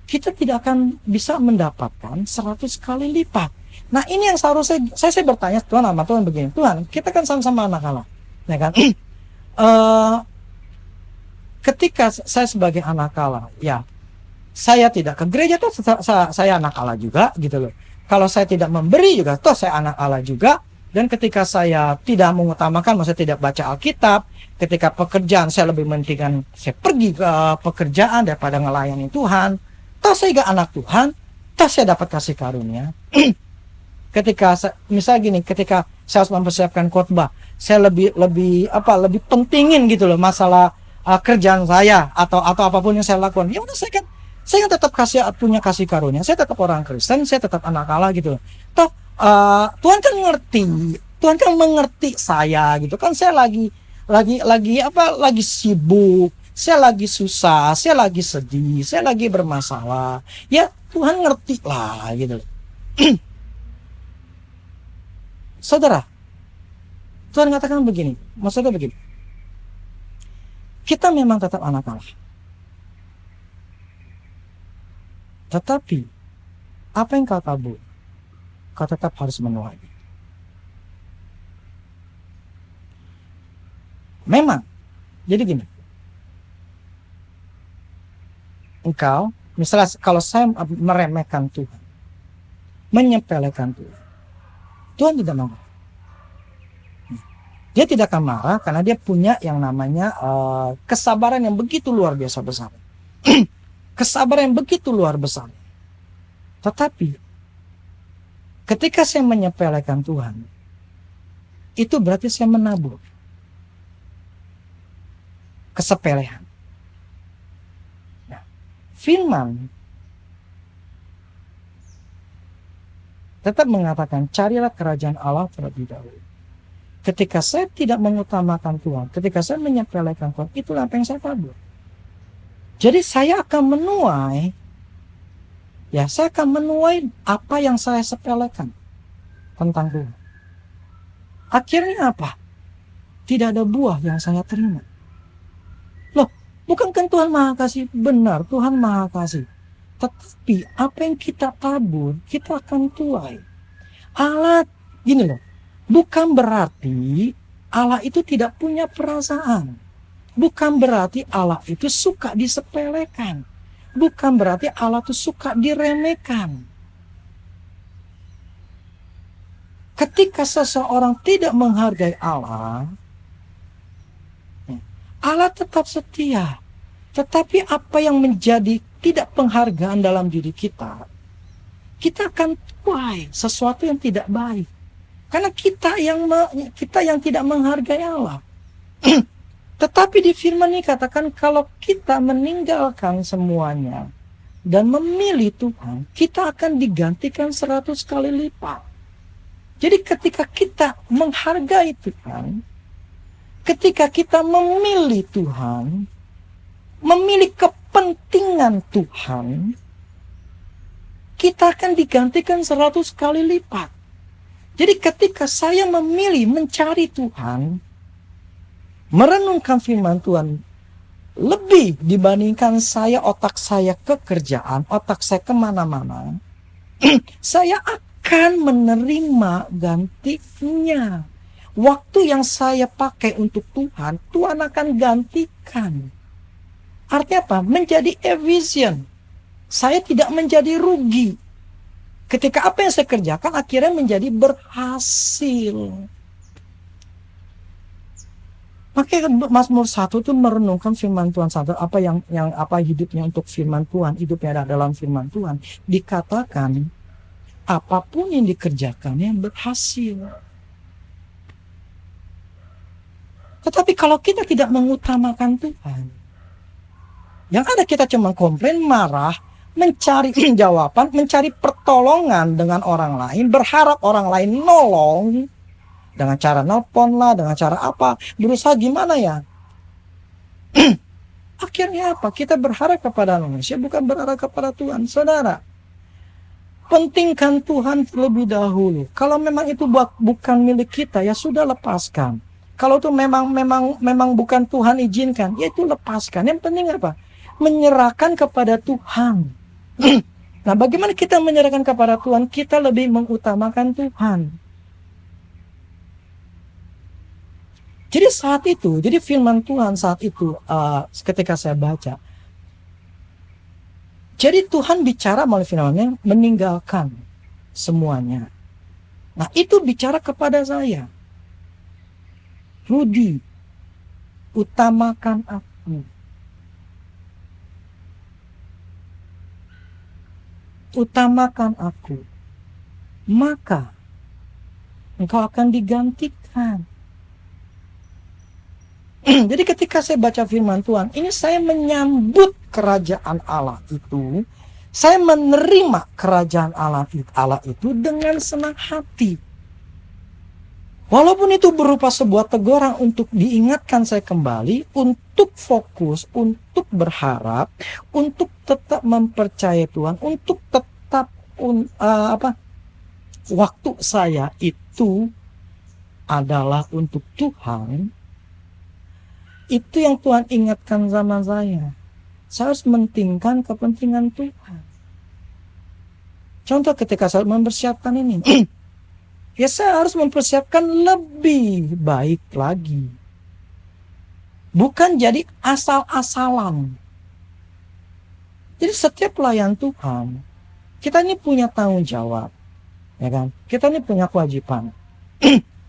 kita tidak akan bisa mendapatkan 100 kali lipat. Nah, ini yang seharusnya saya bertanya Tuhan sama Tuhan begini, Tuhan, kita kan sama-sama anak Allah, ya kan? Ketika saya sebagai anak Allah, ya saya tidak ke gereja, tuh saya anak Allah juga, gitu loh. Kalau saya tidak memberi juga, toh saya anak Allah juga. Dan ketika saya tidak mengutamakan, maksudnya tidak baca Alkitab, ketika pekerjaan saya lebih mementingkan saya pergi ke pekerjaan daripada ngelayani Tuhan, toh saya juga anak Tuhan, toh saya dapat kasih karunia. Ketika misalnya gini, ketika saya harus mempersiapkan khotbah, saya lebih pentingin gitu loh masalah kerjaan saya atau apapun yang saya lakukan. Ya udah, saya kan tetap punya kasih karunia, saya tetap orang Kristen, saya tetap anak Allah gitu loh. Toh Tuhan kan mengerti saya gitu kan, saya lagi sibuk, saya lagi susah, saya lagi sedih, saya lagi bermasalah. Ya Tuhan ngerti lah gitu. Saudara, Tuhan katakan begini, maksudnya begini. Kita memang tetap anak Allah. Tetapi apa yang kau tabur, kau tetap harus menuai. Memang, jadi gini. Engkau, misalnya kalau saya meremehkan Tuhan, menyepelekan Tuhan, Tuhan tidak marah. Dia tidak akan marah karena dia punya yang namanya kesabaran yang begitu luar biasa besar. Kesabaran yang begitu luar besar. Tetapi ketika saya menyepelekan Tuhan, itu berarti saya menabur kesepelehan. Nah, firman tetap mengatakan, carilah kerajaan Allah terlebih dahulu. Ketika saya tidak mengutamakan Tuhan, ketika saya menyepelekan Tuhan, itulah apa yang saya tabur. Jadi saya akan menuai, ya saya akan menuai apa yang saya sepelekan tentang Tuhan. Akhirnya apa? Tidak ada buah yang saya terima. Loh, bukankah Tuhan Maha Kasih? Benar, Tuhan Maha Kasih. Tetapi apa yang kita tabur, kita akan tuai. Allah, gini loh, bukan berarti Allah itu tidak punya perasaan. Bukan berarti Allah itu suka disepelekan. Bukan berarti Allah itu suka diremehkan. Ketika seseorang tidak menghargai Allah, Allah tetap setia. Tetapi apa yang menjadi tidak penghargaan dalam diri kita, kita akan tuai sesuatu yang tidak baik. Karena kita yang tidak menghargai Allah. Tetapi di firman ini katakan, kalau kita meninggalkan semuanya dan memilih Tuhan, kita akan digantikan 100 kali lipat. Jadi ketika kita menghargai Tuhan, ketika kita memilih Tuhan, memilih kepentingan Tuhan, kita akan digantikan 100 kali lipat. Jadi ketika saya memilih mencari Tuhan, merenungkan firman Tuhan lebih dibandingkan otak saya ke kerjaan, otak saya kemana-mana, saya akan menerima gantinya. Waktu yang saya pakai untuk Tuhan, Tuhan akan gantikan. Artinya apa? Menjadi efisien. Saya tidak menjadi rugi. Ketika apa yang saya kerjakan akhirnya menjadi berhasil. Makanya Mazmur 1 itu merenungkan firman Tuhan satu, apa yang apa hidupnya untuk firman Tuhan, hidupnya ada dalam firman Tuhan. Dikatakan apapun yang dikerjakannya berhasil. Tetapi kalau kita tidak mengutamakan Tuhan, yang ada kita cuma komplain, marah, mencari jawaban, mencari pertolongan dengan orang lain, berharap orang lain nolong, dengan cara nelpon lah, dengan cara apa, berusaha gimana ya. Akhirnya apa? Kita berharap kepada manusia, bukan berharap kepada Tuhan. Saudara, pentingkan Tuhan terlebih dahulu. Kalau memang itu bukan milik kita, ya sudah, lepaskan. Kalau itu memang bukan Tuhan izinkan, ya itu lepaskan. Yang penting apa? Menyerahkan kepada Tuhan. Nah, bagaimana kita menyerahkan kepada Tuhan? Kita lebih mengutamakan Tuhan. Jadi saat itu, jadi firman Tuhan saat itu, ketika saya baca, jadi Tuhan bicara melalui firman-Nya, meninggalkan semuanya. Nah, itu bicara kepada saya. Rudi, utamakan aku. Utamakan aku. Maka engkau akan digantikan. Jadi ketika saya baca firman Tuhan, ini saya menyambut kerajaan Allah itu. Saya menerima kerajaan Allah itu dengan senang hati. Walaupun itu berupa sebuah teguran untuk diingatkan saya kembali, untuk fokus, untuk berharap, untuk tetap mempercayai Tuhan, untuk tetap waktu saya itu adalah untuk Tuhan. Itu yang Tuhan ingatkan sama saya. Saya harus mementingkan kepentingan Tuhan. Contoh ketika saya mempersiapkan ini, ya saya harus mempersiapkan lebih baik lagi. Bukan jadi asal-asalan. Jadi setiap pelayan Tuhan, kita ini punya tanggung jawab. Ya kan? Kita ini punya kewajiban.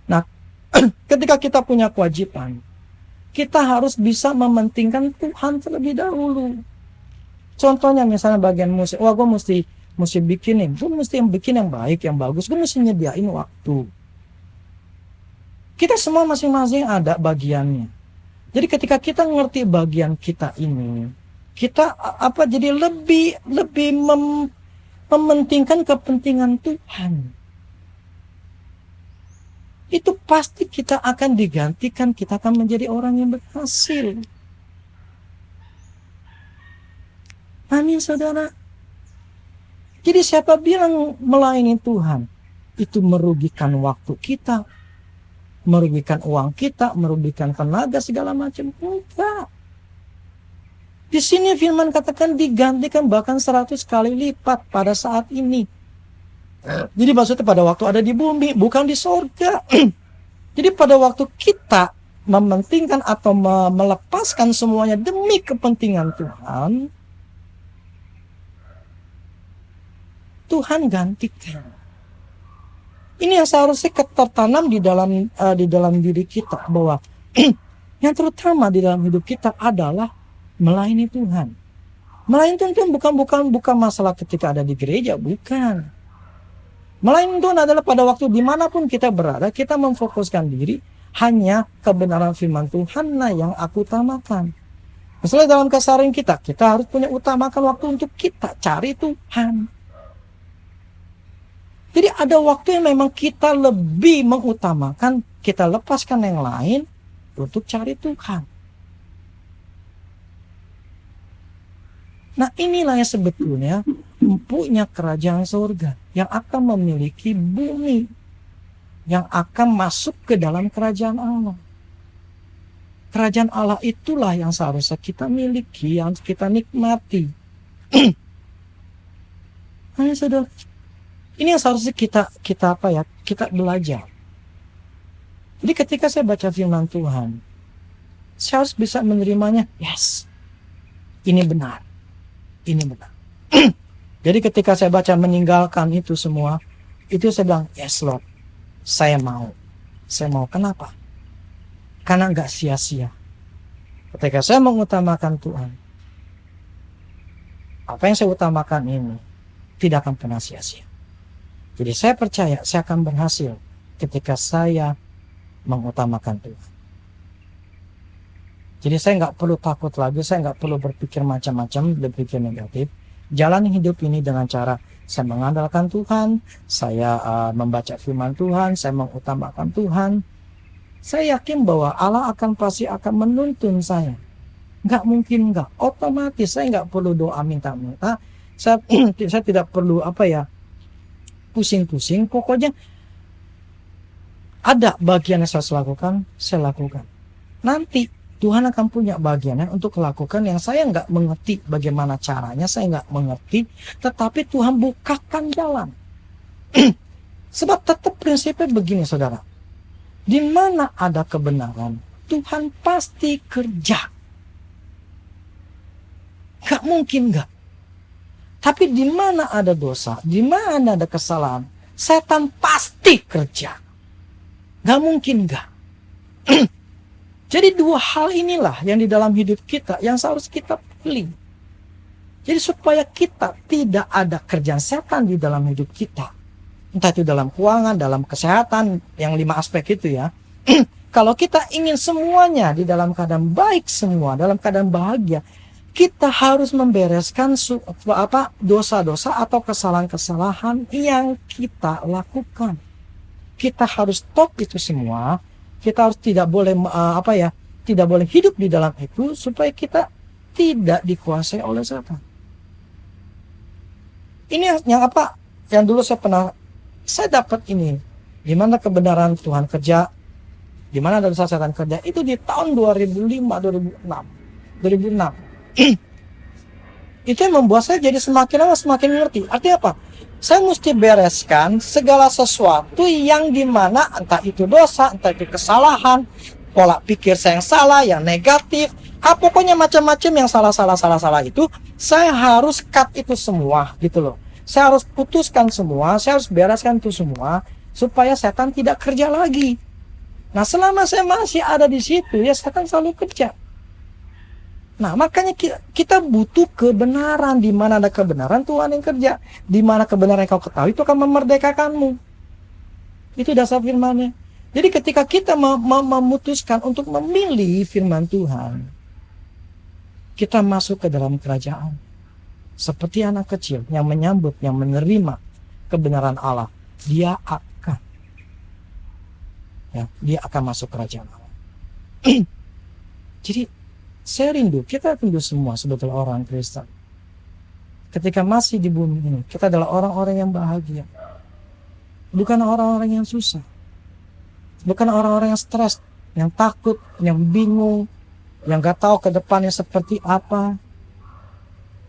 Nah, ketika kita punya kewajiban, kita harus bisa mementingkan Tuhan terlebih dahulu. Contohnya misalnya bagian musik. Wah, gue mesti bikin nih. Gue mesti bikin yang baik, yang bagus. Gue mesti nyediain waktu. Kita semua masing-masing ada bagiannya. Jadi ketika kita ngerti bagian kita ini, kita jadi lebih mementingkan kepentingan Tuhan. Itu pasti kita akan digantikan, kita akan menjadi orang yang berhasil. Amin, saudara. Jadi siapa bilang melayani Tuhan itu merugikan waktu kita, merugikan uang kita, merugikan tenaga segala macam? Enggak. Di sini firman katakan digantikan bahkan 100 kali lipat pada saat ini. Jadi maksudnya pada waktu ada di bumi, bukan di sorga. Jadi pada waktu kita mementingkan atau melepaskan semuanya demi kepentingan Tuhan, Tuhan gantikan. Ini yang seharusnya tertanam di dalam diri kita, bahwa yang terutama di dalam hidup kita adalah melayani Tuhan. Melayani Tuhan bukan masalah ketika ada di gereja, bukan. Melayani Tuhan adalah pada waktu dimanapun kita berada, kita memfokuskan diri hanya kebenaran firman Tuhan yang aku utamakan. Misalnya dalam keseharian kita harus punya utamakan waktu untuk kita cari Tuhan. Jadi ada waktu yang memang kita lebih mengutamakan, kita lepaskan yang lain untuk cari Tuhan. Nah, inilah yang sebetulnya empunya kerajaan surga yang akan memiliki bumi, yang akan masuk ke dalam kerajaan Allah. kerajaan Allah itulah yang seharusnya kita miliki, yang kita nikmati. Hanya saudara, ini yang seharusnya kita belajar. Jadi ketika saya baca firman Tuhan, saya harus bisa menerimanya. Yes, ini benar, ini benar. Jadi ketika saya baca meninggalkan itu semua, itu saya bilang, yes Lord, saya mau. Kenapa? Karena nggak sia-sia. Ketika saya mengutamakan Tuhan, apa yang saya utamakan ini tidak akan pernah sia-sia. Jadi saya percaya saya akan berhasil ketika saya mengutamakan Tuhan. Jadi saya nggak perlu takut lagi, saya nggak perlu berpikir macam-macam, berpikir negatif. Jalani hidup ini dengan cara saya mengandalkan Tuhan, saya membaca firman Tuhan, saya mengutamakan Tuhan. Saya yakin bahwa Allah pasti akan menuntun saya. Nggak mungkin nggak, otomatis saya nggak perlu doa minta-minta. Saya tidak perlu pusing-pusing. Pokoknya ada bagian yang saya lakukan, saya lakukan. Nanti Tuhan akan punya bagiannya untuk melakukan yang saya nggak mengerti bagaimana caranya, saya nggak mengerti, tetapi Tuhan bukakan jalan. Sebab tetap prinsipnya begini saudara, di mana ada kebenaran, Tuhan pasti kerja. Nggak mungkin nggak. Tapi di mana ada dosa, di mana ada kesalahan, setan pasti kerja. Nggak mungkin nggak. Jadi dua hal inilah yang di dalam hidup kita yang seharus kita pilih. Jadi supaya kita tidak ada kerjaan setan di dalam hidup kita. Entah itu dalam keuangan, dalam kesehatan, yang 5 aspek itu ya. Kalau kita ingin semuanya di dalam keadaan baik semua, dalam keadaan bahagia, kita harus membereskan dosa-dosa atau kesalahan-kesalahan yang kita lakukan. Kita harus stop itu semua. Kita harus tidak boleh tidak boleh hidup di dalam itu supaya kita tidak dikuasai oleh setan. Ini yang dulu saya dapat ini. Di mana kebenaran Tuhan kerja, di mana dosa setan kerja, itu di tahun 2006. Itu yang membuat saya jadi semakin lama semakin mengerti. Artinya apa? Saya mesti bereskan segala sesuatu yang dimana entah itu dosa, entah itu kesalahan, pola pikir saya yang salah, yang negatif, pokoknya macam-macam yang salah itu, saya harus cut itu semua gitu loh. Saya harus putuskan semua, saya harus bereskan itu semua supaya setan tidak kerja lagi. Nah, selama saya masih ada di situ, ya setan selalu kerja. Nah, makanya kita butuh kebenaran. Di mana ada kebenaran, Tuhan yang kerja. Di mana kebenaran yang kau ketahui, itu akan memerdekakanmu. Itu dasar firman-Nya. Jadi ketika kita memutuskan untuk memilih firman Tuhan, kita masuk ke dalam kerajaan. Seperti anak kecil yang menyambut, yang menerima kebenaran Allah, dia akan masuk kerajaan Allah. Jadi saya kita rindu semua sebetulnya orang Kristen. Ketika masih di bumi ini, kita adalah orang-orang yang bahagia. Bukan orang-orang yang susah. Bukan orang-orang yang stres, yang takut, yang bingung, yang gak tahu ke depannya seperti apa.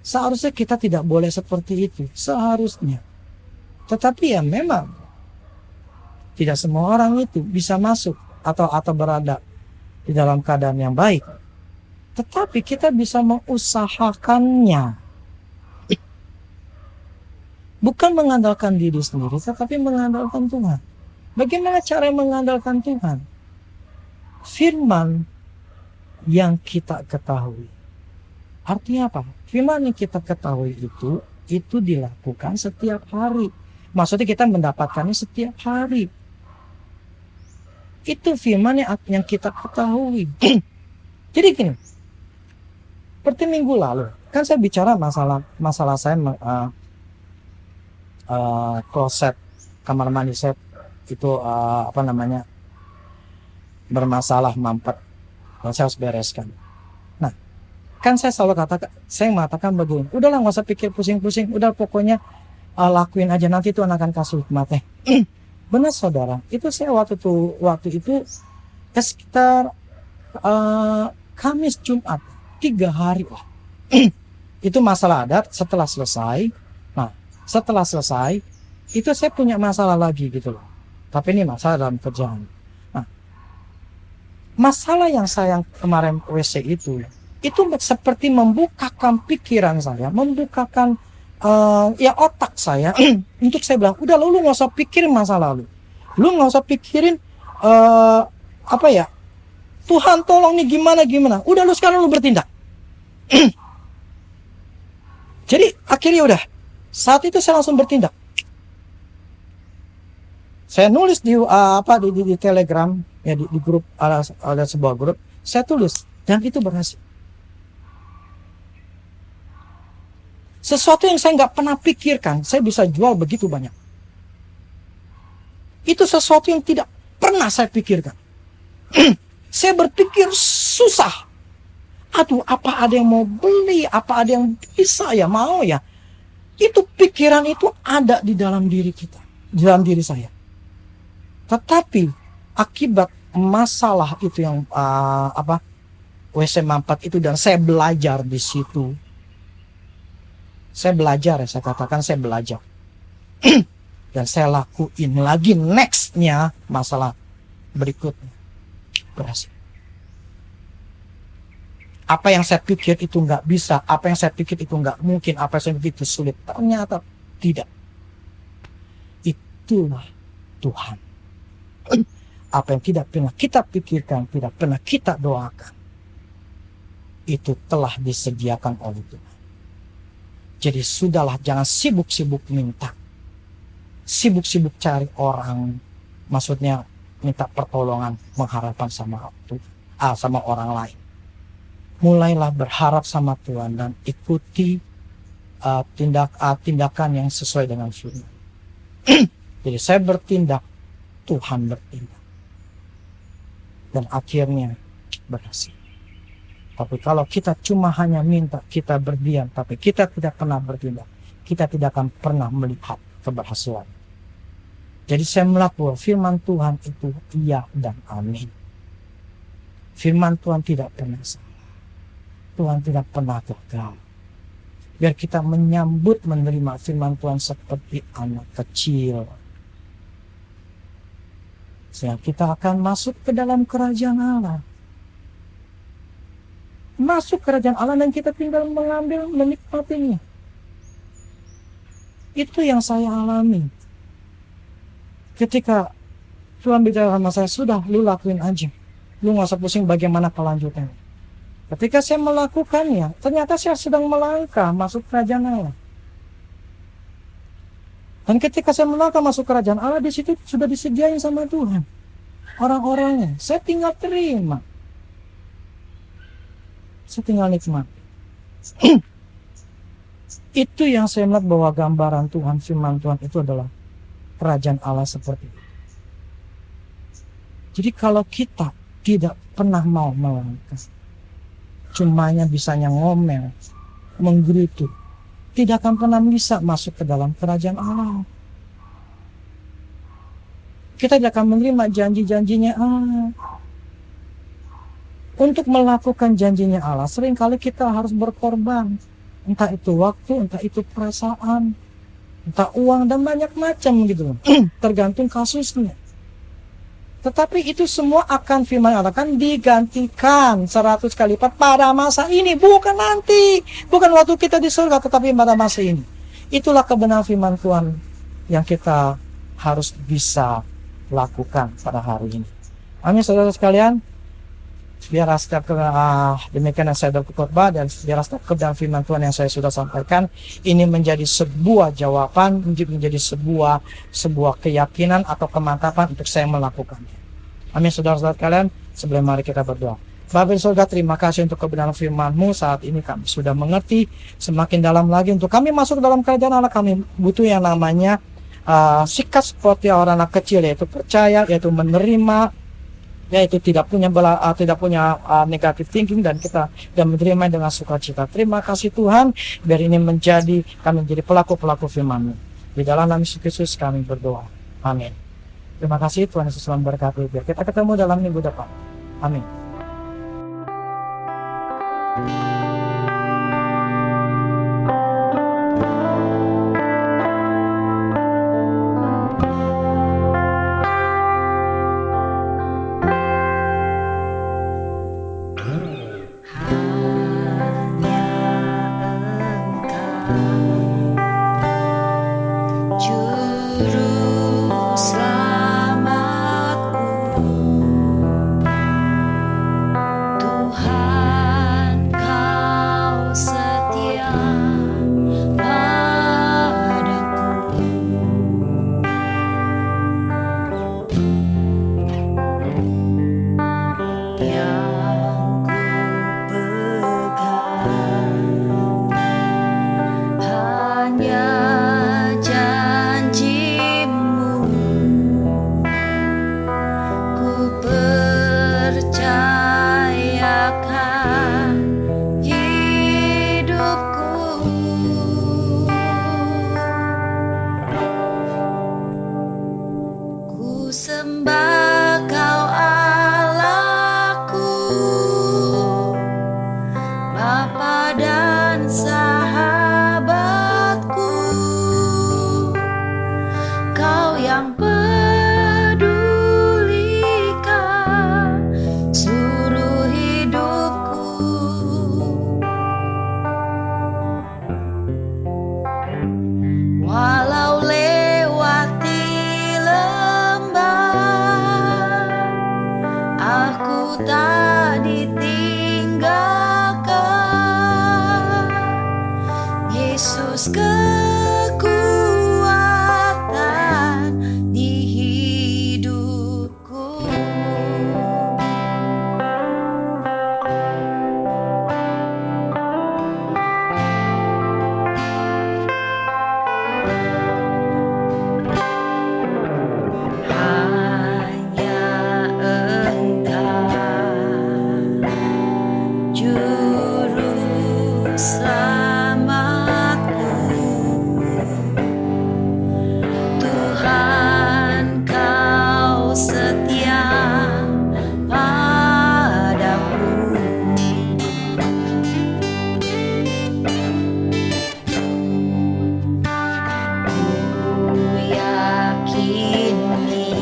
Seharusnya kita tidak boleh seperti itu. Seharusnya. Tetapi ya memang tidak semua orang itu bisa masuk atau berada di dalam keadaan yang baik. Tetapi kita bisa mengusahakannya. Bukan mengandalkan diri sendiri, tetapi mengandalkan Tuhan. Bagaimana cara mengandalkan Tuhan? Firman yang kita ketahui. Artinya apa? Firman yang kita ketahui itu dilakukan setiap hari. Maksudnya kita mendapatkannya setiap hari. Itu firman yang kita ketahui. Jadi gini, seperti minggu lalu, kan saya bicara masalah saya kloset kamar mandi saya itu bermasalah mampet, dan saya harus bereskan. Nah, kan saya selalu mengatakan begini, udahlah nggak usah pikir pusing-pusing, udah pokoknya lakuin aja, nanti Tuhan akan kasih hikmatnya. Benar saudara, itu saya waktu itu ya sekitar Kamis Jumat 3 hari lah. Itu masalah adat. Setelah selesai, nah setelah selesai itu saya punya masalah lagi gitu loh. Tapi ini masalah dalam kerjaan. Nah, masalah yang saya kemarin WC itu seperti membukakan pikiran saya, membukakan ya otak saya untuk saya bilang, udah lu nggak usah pikirin masa lalu, lu nggak usah pikirin apa ya, Tuhan tolong nih gimana, udah lu sekarang lu bertindak. Jadi akhirnya udah saat itu saya langsung bertindak. Saya nulis di di Telegram ya, di grup, ada sebuah grup, saya tulis dan itu berhasil. Sesuatu yang saya nggak pernah pikirkan, saya bisa jual begitu banyak. Itu sesuatu yang tidak pernah saya pikirkan. Saya berpikir susah. Aduh, apa ada yang mau beli? Apa ada yang bisa ya, mau ya? Itu pikiran itu ada di dalam diri kita, di dalam diri saya. Tetapi akibat masalah itu yang WC mampet itu, dan saya belajar di situ. Saya belajar ya, saya katakan saya belajar. Dan saya lakuin lagi nextnya, masalah berikutnya berhasil. Apa yang saya pikir itu nggak bisa, apa yang saya pikir itu nggak mungkin, apa yang saya pikir itu sulit, ternyata tidak. Itulah Tuhan. Apa yang tidak pernah kita pikirkan, tidak pernah kita doakan, itu telah disediakan oleh Tuhan. Jadi sudahlah, jangan sibuk-sibuk minta, sibuk-sibuk cari orang, maksudnya minta pertolongan, mengharapkan sama orang lain. Mulailah berharap sama Tuhan dan ikuti tindakan yang sesuai dengan firman. Jadi saya bertindak, Tuhan bertindak, dan akhirnya berhasil. Tapi kalau kita cuma hanya minta, kita berdiam, tapi kita tidak pernah bertindak, kita tidak akan pernah melihat keberhasilan. Jadi saya melakukan firman Tuhan itu iya dan amin. Firman Tuhan tidak pernah salah. Tuhan tidak pernah gagal. Biar kita menyambut, menerima firman Tuhan seperti anak kecil. Sehingga kita akan masuk ke dalam kerajaan Allah. Masuk kerajaan Allah dan kita tinggal mengambil, menikmatinya. Itu yang saya alami. Ketika Tuhan bicara sama saya, sudah lu lakuin aja. Lu gak usah pusing bagaimana kelanjutannya. Ketika saya melakukannya, ternyata saya sedang melangkah masuk kerajaan Allah. Dan ketika saya melangkah masuk kerajaan Allah, di situ sudah disediain sama Tuhan orang-orangnya. Saya tinggal terima. Saya tinggal nikmat. Itu yang saya melihat bahwa gambaran Tuhan, firman Tuhan itu adalah kerajaan Allah seperti itu. Jadi kalau kita tidak pernah mau melangkah, cumanya bisanya ngomel, menggerutu, tidak akan pernah bisa masuk ke dalam kerajaan Allah. Kita tidak akan menerima janji-janjinya Allah. Untuk melakukan janjinya Allah, seringkali kita harus berkorban. Entah itu waktu, entah itu perasaan, entah uang, dan banyak macam gitu. Tergantung kasusnya. Tetapi itu semua akan firman Allah kan digantikan 100 kali lipat pada masa ini. Bukan nanti. Bukan waktu kita di surga, tetapi pada masa ini. Itulah kebenaran firman Tuhan yang kita harus bisa lakukan pada hari ini. Amin, saudara sekalian. Biarlah setiap demikian yang saya berkhotbah, dan biarlah setiap kebenaran firman Tuhan yang saya sudah sampaikan ini menjadi sebuah jawaban, menjadi sebuah keyakinan atau kemantapan untuk saya melakukannya. Amin, saudara-saudara sekalian. Sebelum mari kita berdoa. Bapa di surga, terima kasih untuk kebenaran firman-Mu. Saat ini kami sudah mengerti semakin dalam lagi. Untuk kami masuk dalam kerajaan Allah, kami butuh yang namanya sikap seperti orang anak kecil, yaitu percaya, yaitu menerima, yaitu tidak punya negative thinking, dan menerima dengan sukacita. Terima kasih Tuhan, biar ini kami menjadi pelaku-pelaku firman-Mu. Di dalam nama Yesus Kristus kami berdoa. Amin. Terima kasih, Tuhan Yesus memberkati. Biar kita ketemu dalam minggu depan. Amin. Hanya Engkau Juru selamatku, Tuhan Kau setia padaku. Yang ku pegang hanya janji-Mu, ku percayakan hidupku. Ku sembah Kau Allahku, Bapa dan sahabatku, Kau yang pedulikan seluruh hidupku. Walau lewati lembah, aku tak ditinggalkan. Yesus kekuatan di hidupku. Hanya Engkau Juru selamatku, Tuhan Kau setia padaku. Ku yakini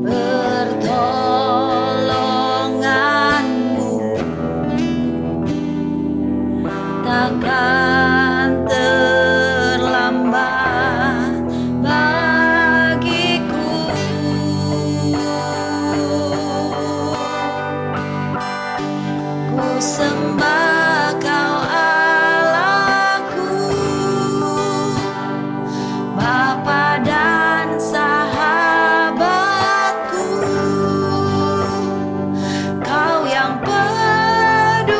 pertolongan-Mu takkan terlambat bagiku. Ku sembah Kau Allahku, Bapa dan sahabatku, Kau yang pedulikan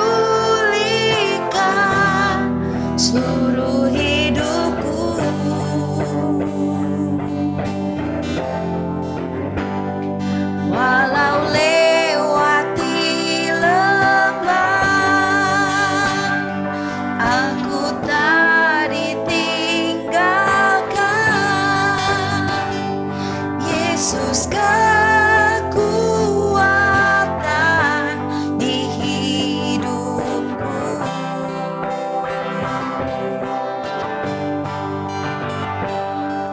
seluruh hidupku. Walau lewati lembah, aku tak ditinggalkan. Yesus kekuatan di hidupku.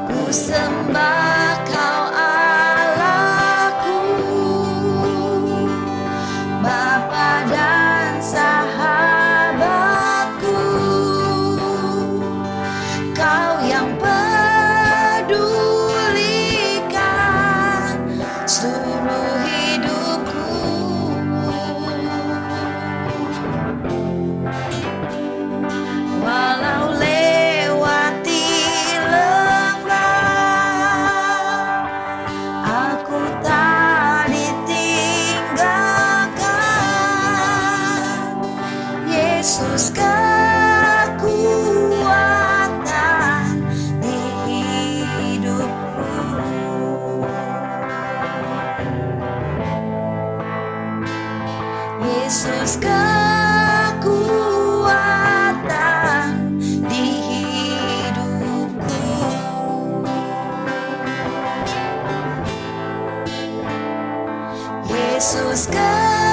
Ku sembah Kau Allahku, Bapa dan sahabatku, Kau yang pedulikan seluruh hidupku. Walau lewati lembah, aku tak ditinggalkan. Yesus kekuatan di hidupku. Yesus kekuatan di hidupku. Yesus kekuatan